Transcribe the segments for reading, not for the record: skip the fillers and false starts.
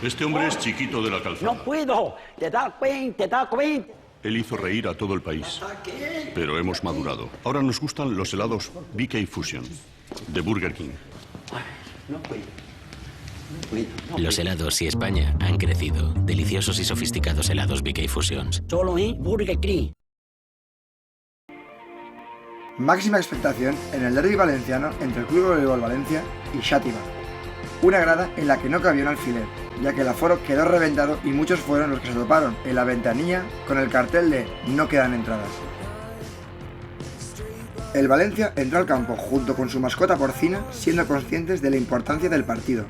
Este hombre es Chiquito de la Calzada. No puedo. ¿Te das cuenta? Él hizo reír a todo el país. Pero hemos madurado. Ahora nos gustan los helados BK Fusion, de Burger King. No puedo. Los helados y España han crecido. Deliciosos y sofisticados helados BK Fusions. Solo en Burger King. Máxima expectación en el derbi valenciano entre el Club de Voleibol Valencia y Xàtiva. Una grada en la que no cabía un alfiler, ya que el aforo quedó reventado y muchos fueron los que se toparon en la ventanilla con el cartel de "no quedan entradas". El Valencia entró al campo junto con su mascota porcina, siendo conscientes de la importancia del partido.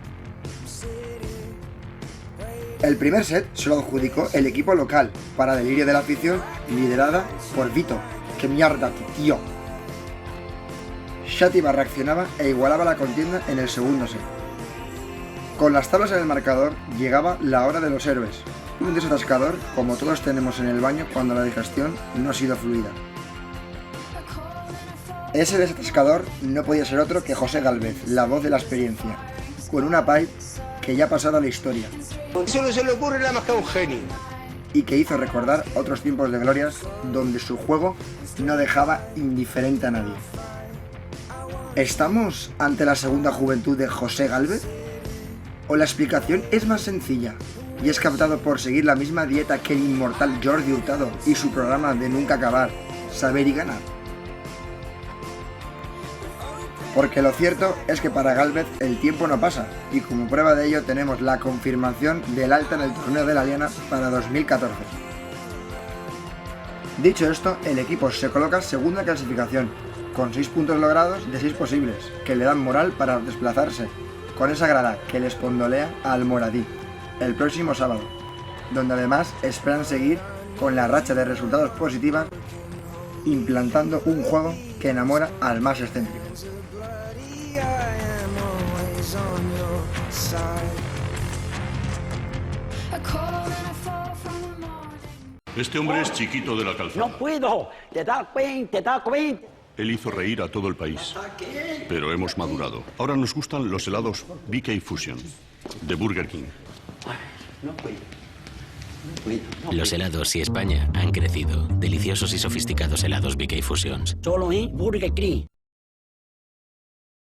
El primer set se lo adjudicó el equipo local, para delirio de la afición, liderada por Vito. ¡Qué mierda, tío! Xàtiva reaccionaba e igualaba la contienda en el segundo set. Con las tablas en el marcador, llegaba la hora de los héroes. Un desatascador, como todos tenemos en el baño cuando la digestión no ha sido fluida. Ese desatascador no podía ser otro que José Gálvez, la voz de la experiencia, con una pipe que ya ha pasado a la historia. Solo se le ocurre nada más que a un genio. Y que hizo recordar otros tiempos de glorias donde su juego no dejaba indiferente a nadie. ¿Estamos ante la segunda juventud de José Gálvez? ¿O la explicación es más sencilla y es captado por seguir la misma dieta que el inmortal Jordi Hurtado y su programa de nunca acabar, Saber y Ganar? Porque lo cierto es que para Gálvez el tiempo no pasa, y como prueba de ello tenemos la confirmación del alta en el torneo de la Liana para 2014. Dicho esto, el equipo se coloca segunda clasificación, con 6 puntos logrados de 6 posibles, que le dan moral para desplazarse, con esa grada que les pondolea al Moradí, el próximo sábado, donde además esperan seguir con la racha de resultados positivas, implantando un juego que enamora al más excéntrico. Este hombre es Chiquito de la Calzada. No puedo. ¿Te das cuenta? Él hizo reír a todo el país. Pero hemos madurado. Ahora nos gustan los helados BK Fusion, de Burger King. No puedo. Los helados y España han crecido. Deliciosos y sofisticados helados BK Fusions. Solo en Burger King.